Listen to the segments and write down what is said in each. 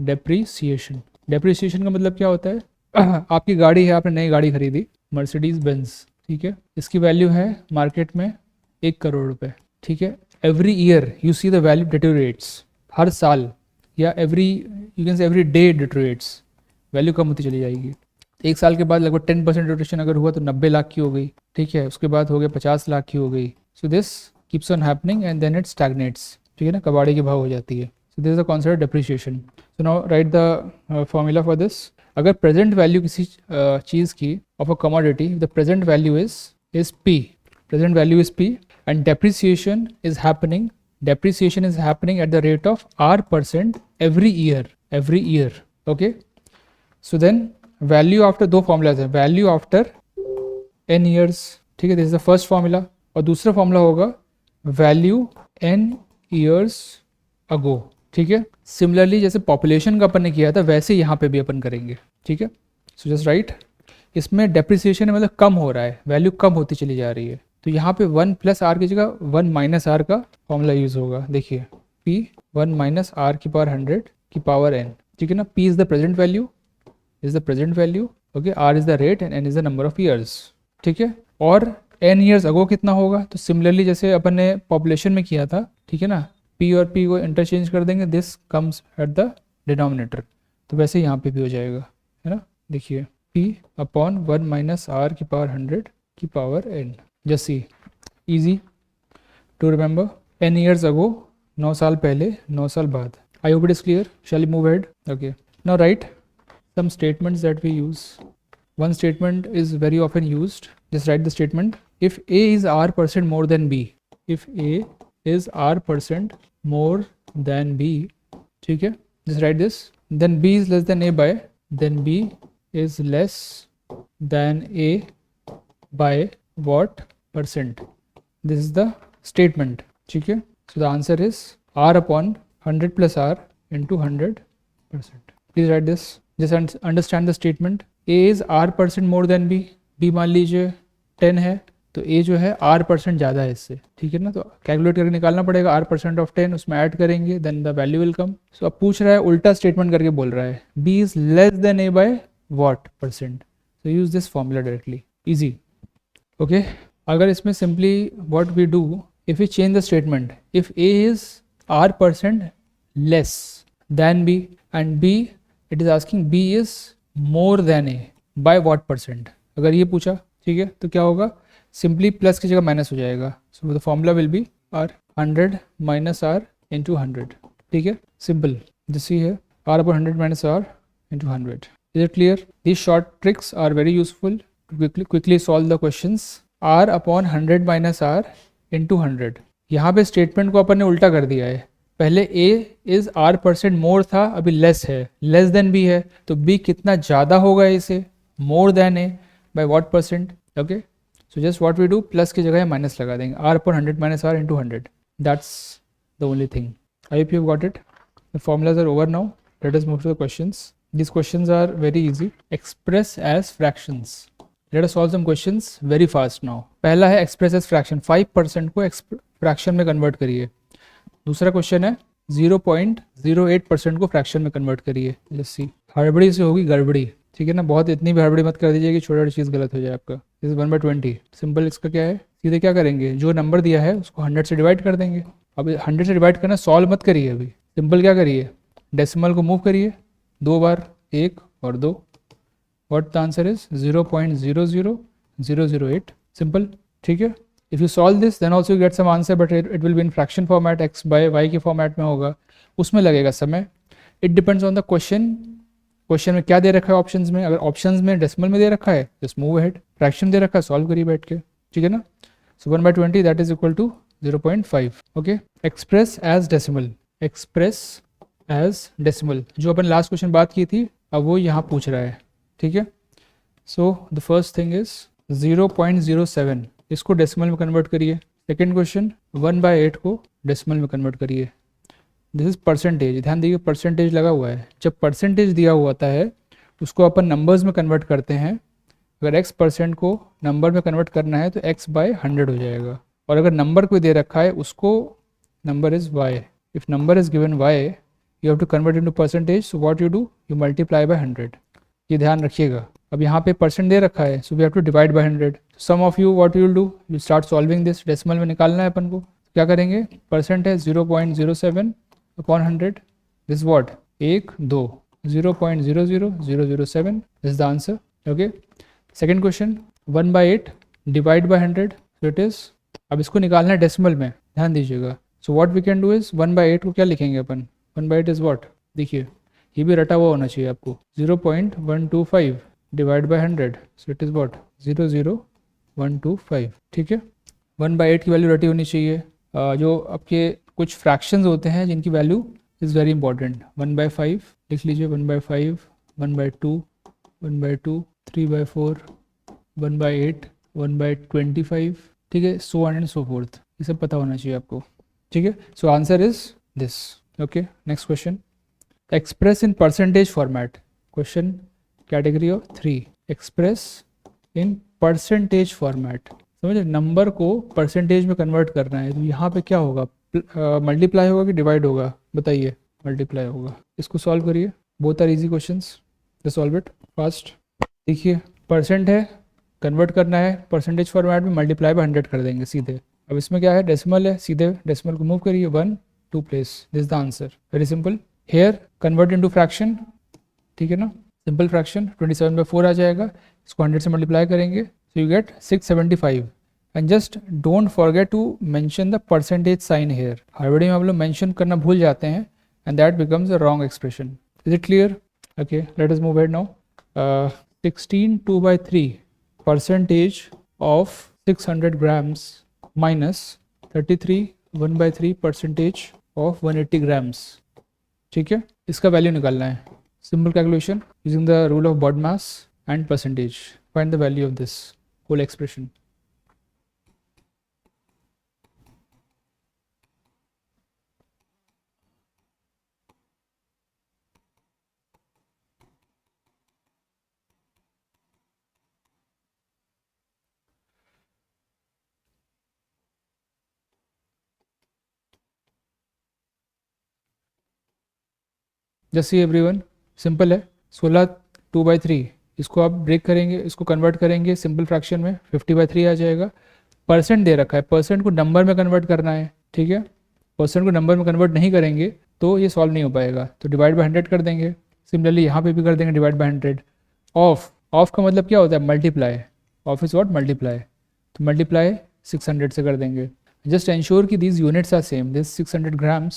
Depreciation. Depreciation का मतलब क्या होता है? आपकी गाड़ी है, आपने नई गाड़ी खरीदी, मर्सिडीज बेंज, ठीक है, इसकी वैल्यू है मार्केट में 1 करोड़ रुपए, ठीक है। Every year you see the value deteriorates, हर साल या every, you can say every day deteriorates, value कम होती चली जाएगी। एक साल के बाद लगभग 10% रोटेशन अगर हुआ तो 90 लाख की हो गई, ठीक है, उसके बाद हो गया 50 लाख की हो गई। So this keeps on happening and then it stagnates, ठीक है ना, कबाड़ी के भाव हो जाती है। So this is the concept depreciation. So now write the formula for this. अगर प्रेजेंट वैल्यू किसी चीज़ की of a commodity, the present value is P, present value is p, and depreciation is happening at the rate of r% every year, okay. So then value after, दो formulas है, value after n years, ठीक है, this is the first formula, और दूसरा formula होगा value n years ago, ठीक है। Similarly जैसे पॉपुलेशन का अपन ने किया था वैसे यहाँ पे भी अपन करेंगे, ठीक है। सो जस्ट राइट, इसमें डेप्रिसिएशन मतलब कम हो रहा है, वैल्यू कम होती चली जा रही है, तो यहाँ पे 1 + r की जगह 1 - r का फॉर्मूला यूज होगा। देखिए p 1 - r की पावर 100 की पावर n, ठीक है ना। p is the present value, okay, r is the rate and n is the number of years, ठीक है। और n ईयर्स अगो कितना होगा, तो सिमिलरली जैसे अपन ने पॉपुलेशन में किया था, ठीक है ना, p और p को इंटरचेंज कर देंगे, this comes at the denominator, तो वैसे यहाँ पे भी हो जाएगा, है ना। देखिए p अपॉन 1 - r की पावर 100 की power n, just see, easy to remember, n years ago, 9 साल पहले, 9 साल बाद। I hope it is clear. Shall we move ahead? Okay. Now write some statements that we use. One statement is very often used. Just write the statement. If A is r% more than B, if A is r% more than B, ठीक है, just write this. Then B is less than A by, then B is less than A by what percent? This is the statement, ठीक है। So the answer is r upon 100 + r into 100%. Please write this. Just understand the statement. A is r% more than B. B मान लीजिए 10 है, तो A जो है r% ज़्यादा है इससे, ठीक है ना। तो कैलकुलेट करके निकालना पड़ेगा r% of 10, उसमें ऐड करेंगे, then the value will come. So अब पूछ रहा है, उल्टा स्टेटमेंट करके बोल रहा है, B is less than A by what %? So use this formula directly. Easy. Okay. अगर इसमें simply what we do, if we change the statement, if A is r% less than B and B, it is asking B is more than A by what %? अगर ये पूछा, ठीक है, तो क्या होगा, सिंपली प्लस की जगह माइनस हो जाएगा। So the formula will be r 100 - r into 100, ठीक है, सिंपल। दिस ही है r upon 100 - r into 100. Is it clear? These short tricks are very useful to quickly solve the questions. r upon 100 - r into 100, यहाँ पे statement को अपन ने उल्टा कर दिया है, पहले a is r% मोर था, अभी लेस है, लेस देन b है, तो b कितना ज़्यादा होगा इसे, more than a by what %? Okay, so just what we do, plus की जगह माइनस लगा देंगे, r upon 100 - r into 100. That's the only thing. I hope you've got it. The formulas are over now. Let us move to the questions. These questions are very easy. Express as fractions. Let us solve some questions very fast now. पहला है express as fraction, 5% को fraction में convert करिए। दूसरा question है 0.08% को fraction में convert करिए। लेट्स सी, हड़बड़ी से होगी गड़बड़ी, ठीक है ना, बहुत इतनी भी हड़बड़ी मत कर दीजिए कि छोटी छोटी चीज़ गलत हो जाए आपका। This is 1/20 simple. इसका क्या है, सीधे क्या करेंगे, जो नंबर दिया है उसको 100 से डिवाइड कर देंगे। अब 100 से डिवाइड करना, सॉल्व मत करिए अभी, सिंपल क्या करिए, डेसिमल को मूव करिए 2 बार, 1 और 2। What the answer is 0.00008, simple, ठीक है। If you solve this then also you get some answer, but it will be in fraction format, x by y के फॉर्मेट में होगा, उसमें लगेगा समय। It depends on the question, question में क्या दे रखा है ऑप्शंस में, अगर ऑप्शंस में डेसिमल में दे रखा है जस्ट मूव अहेड, फ्रैक्शन दे रखा है सॉल्व करिए बैठ के, ठीक है ना। So 1/20 that is equal to 0.5। Okay, express as decimal, express as decimal, जो अपन लास्ट क्वेश्चन बात की थी अब वो यहाँ पूछ रहा है, ठीक है। So the first thing is 0.07, इसको डेसिमल में कन्वर्ट करिए। सेकेंड क्वेश्चन 1/8 को डेसिमल में कन्वर्ट करिए। दिस इज परसेंटेज, ध्यान दीजिए परसेंटेज लगा हुआ है, जब परसेंटेज दिया हुआ होता है उसको अपन नंबर्स में कन्वर्ट करते हैं। अगर x% को नंबर में कन्वर्ट करना है तो x/100 हो जाएगा, और अगर नंबर कोई दे रखा है उसको, number is y, if number is given y, you have to convert into percentage, so what you do, you multiply by 100। ये ध्यान रखिएगा। अब यहाँ पे परसेंट दे रखा है, so we have to divide by 100। Some of you what you will do, you start solving this, decimal में निकालना है अपन को। क्या करेंगे, परसेंट है 0.07 upon 100, this what, 1 2 0.00007 is the answer. Okay, second question, 1/8 divide by 100, so it is, अब इसको निकालना है डेसिमल में, ध्यान दीजिएगा। So what we can do is 1/8 को क्या लिखेंगे अपन, 1/8 इज व्हाट, देखिए ये भी रटा हुआ होना चाहिए आपको, 0.125 divide by 100, so it is what, 00125। ठीक है, 1/8 की वैल्यू रटी होनी चाहिए। जो आपके कुछ फ्रैक्शंस होते हैं जिनकी वैल्यू इज़ वेरी इंपॉर्टेंट, 1/5 लिख लीजिए, 1/5, 1/2, 1/2, 3/4, 1/8, 1/25, ठीक है, so on and so fourth, ये सब पता होना चाहिए आपको। ठीक है, सो answer is this. Okay, next question, express in percentage format, question category of 3, express in percentage format. समझे, नंबर को परसेंटेज में कन्वर्ट करना है, तो यहाँ पे क्या होगा, मल्टीप्लाई होगा कि डिवाइड होगा, बताइए, मल्टीप्लाई होगा। इसको सॉल्व करिए, बोथ आर इजी क्वेश्चंस, तो सॉल्व इट फास्ट। देखिए परसेंट है, कन्वर्ट करना है परसेंटेज फॉर्मेट में, मल्टीप्लाई बाय 100 कर देंगे सीधे। अब इसमें क्या है, डेसिमल है, सीधे डेसिमल को मूव करिए 1 2 place, this the answer, very simple. Here convert into fraction, ठीक है ना, सिंपल फ्रैक्शन, 27/4 आ जाएगा, इसको 100 से मल्टीप्लाई करेंगे, so you get 675। And just don't forget to mention the percentage sign here, हर वीडियो में हम लोग मेंशन करना भूल जाते हैं, and that becomes a wrong expression. Is it clear? Okay, let us move head now. 16 2/3 percentage of 600 grams minus 33 1/3 percentage of 180 grams। ठीक है, इसका वैल्यू निकालना है, simple calculation using the rule of body mass and percentage, find the value of this whole expression. जैसे everyone, simple है, 16 2/3, इसको आप break करेंगे, इसको कन्वर्ट करेंगे सिंपल फ्रैक्शन में, 50/3 आ जाएगा। परसेंट दे रखा है, परसेंट को नंबर में कन्वर्ट करना है, ठीक है, परसेंट को नंबर में कन्वर्ट नहीं करेंगे तो ये सॉल्व नहीं हो पाएगा, तो डिवाइड बाय 100 कर देंगे। सिमिलरली यहाँ पे भी कर देंगे डिवाइड बाय 100। ऑफ का मतलब क्या होता है, multiply, of is what, multiply, तो मल्टीप्लाई 600 से कर देंगे। जस्ट एंश्योर कि these units are same, this 600 grams,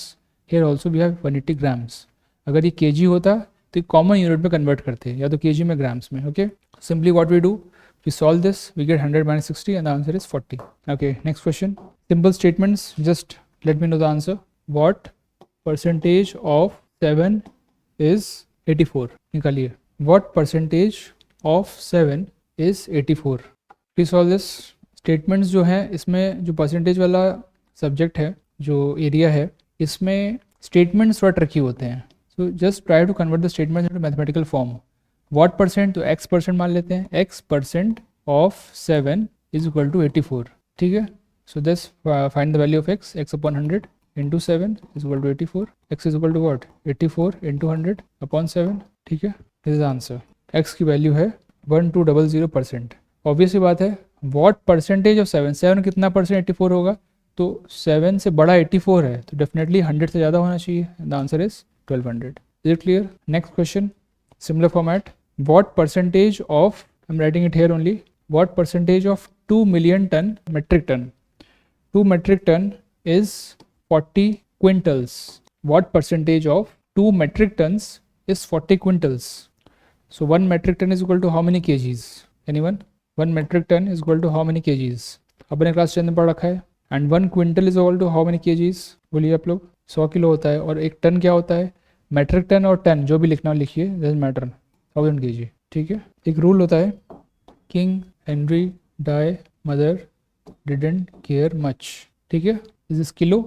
here also we have 180 grams। अगर ये केजी होता तो कॉमन यूनिट में कन्वर्ट करते, या तो केजी में, ग्राम्स में। Okay, simply what we do, we solve this, we get 100 - 60 and the answer is 40। Okay, next question, simple statements, just let me know the answer. What percentage of 7 is 84, निकालिए, what percentage of 7 is 84। Please solve this. Statements जो हैं, इसमें जो percentage वाला subject है, जो area है, इसमें स्टेटमेंट्स थोड़ा ट्रिकी होते हैं, so just try to convert the statement into mathematical form। what percent, तो x परसेंट मान लेते हैं, x percent of 7 is equal to 84। ठीक है, so this find the value of x upon 100 into 7 is equal to 84, x is equal to what, 84 into 100 upon 7। ठीक है, this is the answer, x की value है 1200%। Obvious ही बात है, what percentage of 7, 7 कितना percent 84 होगा, तो 7 से बड़ा 84 है, तो डेफिनेटली 100 से ज़्यादा होना चाहिए, the answer is 1200। Is it clear? Next question, similar format. What percentage of, I'm writing it here only, what percentage of 2 million ton metric ton? 2 metric ton is 40 quintals. What percentage of 2 metric tons is 40 quintals? So 1 metric ton is equal to how many kgs? Anyone? 1 metric ton is equal to how many kgs? अपने class 10 में पढ़ रखा है। And 1 quintal is equal to how many kgs? बोलिए आप लोग, 100 kilo होता है, और एक टन क्या होता है, मेट्रिक टन और टन जो भी लिखना लिखिए, डजंट मैटर, 1000 kg। ठीक है, एक रूल होता है, king Henry die mother didn't care much. ठीक है, this is kilo,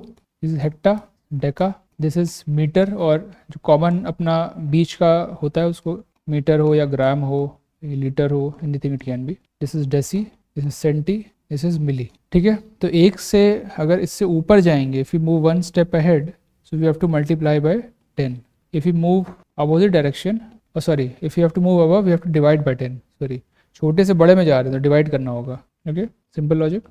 this is hecta, deca, this is meter, और जो कॉमन अपना बीच का होता है उसको मीटर हो या ग्राम हो, लीटर हो, anything it can be. This is deci, this is centi, this is milli. ठीक है, तो एक से अगर इससे ऊपर जाएंगे, if you move 1 step ahead, so we have to multiply by 10। If you move opposite direction, sorry if you have to move above, you have to divide by 10, sorry छोटे से बड़े में जा रहे हैं तो डिवाइड करना होगा। Okay, simple logic,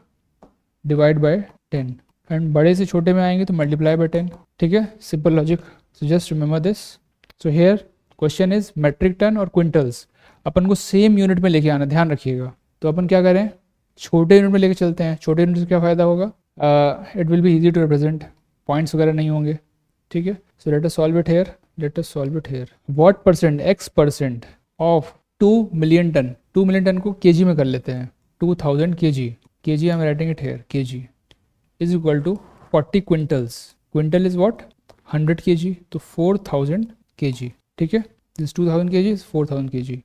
divide by 10, and बड़े से छोटे में आएंगे तो मल्टीप्लाई बाय 10। ठीक है, simple logic. So just remember this. So here question is metric ton और क्विंटल्स, अपन को सेम यूनिट में लेके आना, ध्यान रखिएगा। तो अपन क्या करें, छोटे यूनिट में लेके चलते हैं। छोटे यूनिट से क्या फ़ायदा होगा, it will be easy to represent, points वगैरह नहीं होंगे। ठीक है, so let us solve it here, let us solve it here. What percent, x percent of 2 million ton, 2 million ton को केजी में कर लेते हैं, 2000 kg, kg I am writing it here, kg is equal to 40 quintals, quintal is what 100 kg, तो 4000 kg। ठीक है, this 2000 kg is 4000 kg।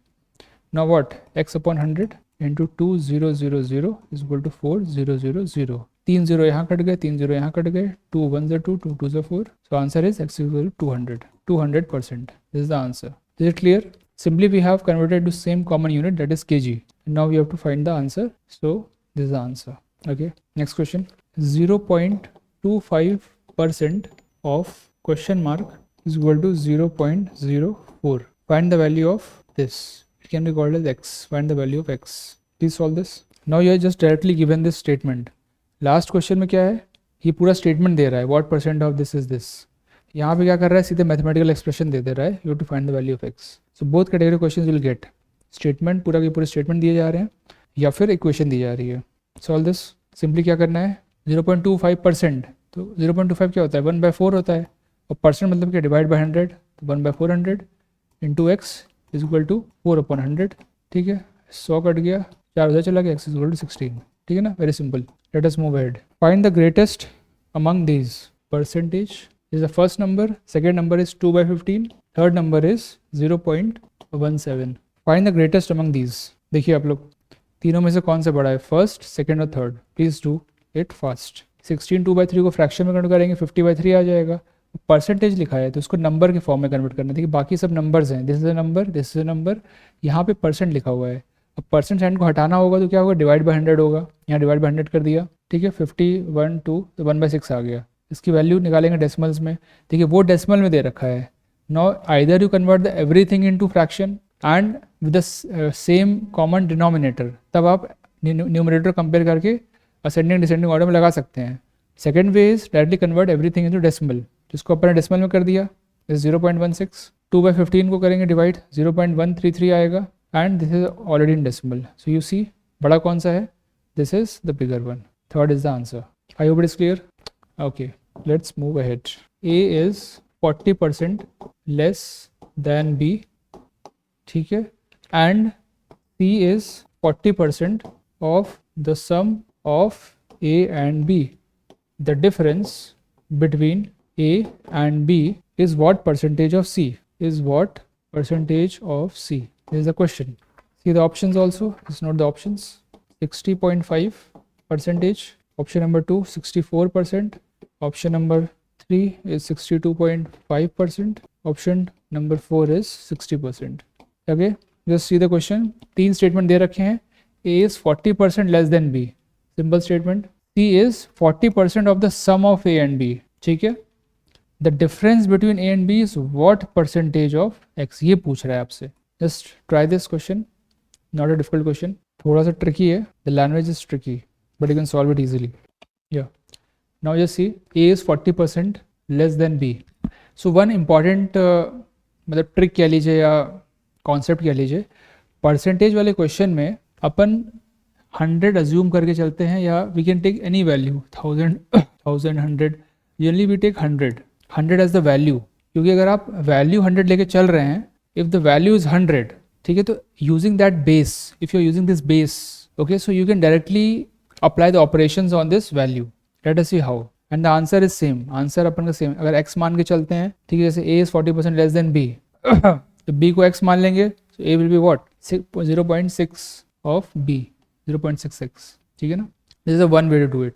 Now what, x upon 100 into 2000 is equal to 4000, 3 0 यहाँ cut गए, 3 0 यहाँ कट गए, 2 1 2 2 2 4, so answer is x equal to 200%। This is the answer. Is it clear? Simply we have converted to same common unit, that is kg. And now we have to find the answer. So this is the answer. Okay. Next question. 0.25% of question mark is equal to 0.04. Find the value of this. It can be called as x. Find the value of x. Please solve this. Now you are just directly given this statement. Last question में क्या है? ये पूरा statement दे रहा है. What percent of this is this? यहाँ पे क्या कर रहा है, सीधे मैथमेटिकल एक्सप्रेशन दे रहा है, you to find the value of x. So both category questions will get statement, पूरा के पूरे स्टेटमेंट दिए जा रहे हैं या फिर इक्वेशन दी जा रही है। Solve this. सिंपली क्या करना है, 0.25%, तो 0.25 क्या होता है, 1/4 होता है, और परसेंट मतलब क्या, डिवाइड बाय 100, तो 1/400 into x is equal to 4/100। ठीक है, 100 कट गया, 4 उधर चला गया, एक्स इज इक्वल टू 16। ठीक है ना, very simple. Late us move ahead. Find the greatest among these. Percentage is the first number, second number is 2/15, third number is 0.17. Find the greatest among these. देखिए आप लोग, तीनों में से कौन सा बड़ा है, फर्स्ट, सेकंड और third. Please do it fast. 16 2/3 को फ्रैक्शन में कन्वर्ट करेंगे, 50/3 आ जाएगा। परसेंटेज लिखा है तो उसको नंबर के फॉर्म में कन्वर्ट करना है। देखिए बाकी सब नंबर्स हैं, this is a number, this is a number, यहाँ पे परसेंट लिखा हुआ है। अब परसेंट साइन को हटाना होगा तो क्या होगा, डिवाइड बाय 100 होगा, यहाँ डिवाइड बाय 100 कर दिया। ठीक है, 50 1 2 तो 1/6 आ गया। इसकी वैल्यू निकालेंगे डेसिमल्स में, देखिए वो डेसिमल में दे रखा है। Now either you convert the everything into fraction and with the same common denominator, तब आप न्यूमरेटर कंपेयर करके असेंडिंग डिसेंडिंग ऑर्डर में लगा सकते हैं। Second way is directly convert everything into decimal, जिसको अपने डेसिमल में कर दिया, इज 0.16। 2/15 को करेंगे डिवाइड, 0.133 आएगा, and this is already in decimal. So you see बड़ा कौन सा है, this is the bigger one, third is the answer. I hope it is clear. Okay, let's move ahead. A is 40% less than B, ठीक है, and C is 40% of the sum of A and B. The difference between A and B is what percentage of C? Is what percentage of C? This is the question. See the options also. Just note the options. 60.5%. Option number 2, 64%. Option number 3 is 62.5%. Option number 4 is 60%. Okay, just see the question. तीन statement दे रखे हैं। A is 40% less than B, simple statement. C is 40% of the sum of A and B, ठीक है। The difference between A and B is what percentage of X, ये पूछ रहा है आपसे। Just try this question, not a difficult question. थोड़ा सा tricky है, the language is tricky, but you can solve it easily. Yeah. Now just see, A is 40% less than B. So one important मतलब trick कह लीजिए या concept कह लीजिए, percentage वाले क्वेश्चन में अपन 100 अज्यूम करके चलते हैं, या we can take any value, 1000 100, generally we take 100 as the value, क्योंकि अगर आप वैल्यू 100 लेके चल रहे हैं, इफ द वैल्यू इज 100, ठीक है, तो using that base, if you are using this base, okay, so you can directly apply the operations on this value. Let us see how, and the answer is same. Answer अपन का same, अगर x मान के चलते हैं, ठीक है, जैसे A is 40% less than B, तो B को x मान लेंगे, so A will be what, 0.6 of B, 0.66, ठीक है ना। This is the one way to do it.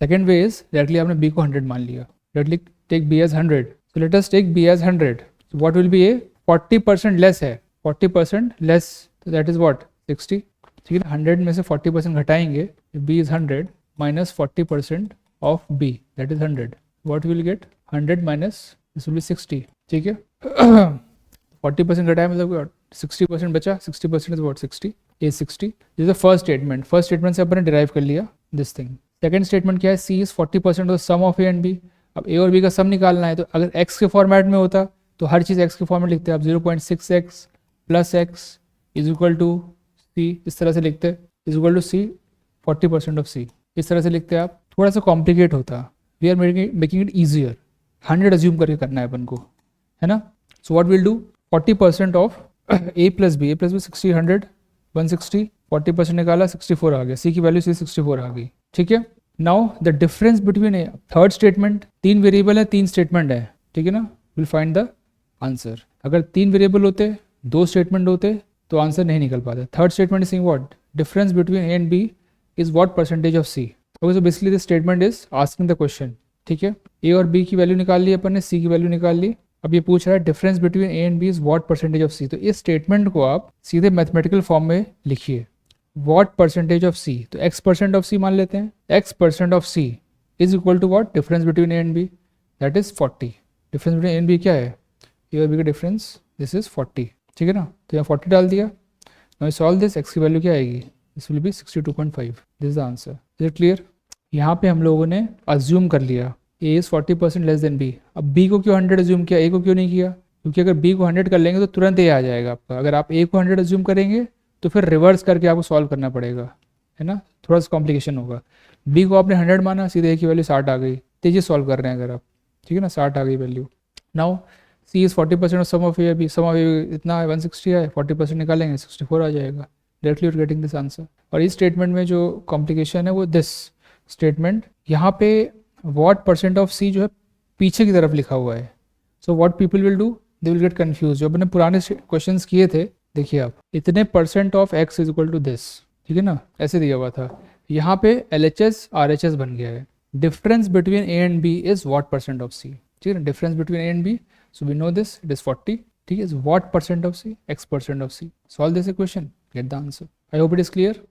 Second way is directly आपने B को 100 मान लिया, directly take B as 100. So let us take B as 100. So what will be A, 40% less है, 40% less, so that is what, 60, ठीक है। 100 में से 40% घटाएंगे, B is 100 minus 40% of B, that is 100. What will get, 100 minus this will be 60, ठीक है। 40% घटाया मतलब 60% बचा, 60% is what 60, A 60, this is the first statement. First statement से अपन ने डिराइव कर लिया दिस थिंग। सेकंड स्टेटमेंट क्या है, C is 40% of the sum of A and B. अब ए और बी का सम निकालना है, तो अगर एक्स के फॉर्मेट में होता तो हर चीज़ एक्स के फॉर्मेट लिखते हैं आप, 0.6x plus X is equal to C, इस तरह से लिखते, is equal to C 40% of C, इस तरह से लिखते आप। थोड़ा सा कॉम्प्लिकेट होता, we are making it easier, 100 assume करके करना है अपन को, है ना। So what will do, 40% of A plus B 60, 100, 160, 40% निकाला 64 आ गया, सी की वैल्यू सी 64 आ गई, ठीक है। Now the difference between A, third statement, 3 variable है 3 स्टेटमेंट है, ठीक है ना, विल फाइंड द आंसर। अगर 3 वेरिएबल होते 2 स्टेटमेंट होते तो आंसर नहीं निकल पाता। Third statement is saying what, difference between A and B is what percentage of C. Okay, so basically this statement is asking the question, ठीक है। ए और बी की वैल्यू निकाल ली अपन ने, सी की वैल्यू निकाल ली, अब ये पूछ रहा है difference between A and B is what percentage of C. तो इस स्टेटमेंट को आप सीधे मैथमेटिकल फॉर्म में लिखिए, व्हाट परसेंटेज ऑफ सी, तो एक्स परसेंट ऑफ सी मान लेते हैं, x percent of C is equal to what, difference between A and B, that is 40। Difference between A and B क्या है, ए और बी का डिफरेंस, दिस इज 40, ठीक है ना। तो यहाँ 40 डाल दिया, नाउ सॉल्व दिस, एक्स की वैल्यू क्या आएगी, this will be 62.5, this is the answer. Is it clear. यहाँ पे हम लोगों ने अज्यूम कर लिया ए इज 40% लेस देन बी। अब बी को क्यों 100 अज्यूम किया, ए को क्यों नहीं किया, क्योंकि अगर बी को 100 कर लेंगे तो तुरंत ए आ जाएगा आपका। अगर आप ए को 100 अज्यूम करेंगे तो फिर रिवर्स करके आपको सॉल्व करना पड़ेगा, है ना, थोड़ा सा कॉम्प्लिकेशन होगा। बी को आपने 100 माना, सीधे ए की वैल्यू 60 आ गई, तेजी सॉल्व कर रहे हैं अगर आप, ठीक है ना, 60 आ गई value. Now C is 40% of sum of A B, sum of A इतना है 160 है, 40% निकालेंगे 64 आ जाएगा, directly you are getting this answer. और इस स्टेटमेंट में जो कॉम्प्लिकेशन है वो दिस स्टेटमेंट, यहाँ पे व्हाट परसेंट ऑफ सी जो है पीछे की तरफ लिखा हुआ है। So what people will do, they will get confuse. जो अपने पुराने क्वेश्चंस किए थे, देखिए आप, इतने percent of x is equal to this, ठीक है ना, ऐसे दिया हुआ था। यहाँ पे LHS RHS बन गया है, difference between A and B is what percent of C, ठीक है ना, difference between A and B, so we know this, it is 40, ठीक है, is what percent of C, X percent of C. Solve this equation, get the answer. I hope it is clear.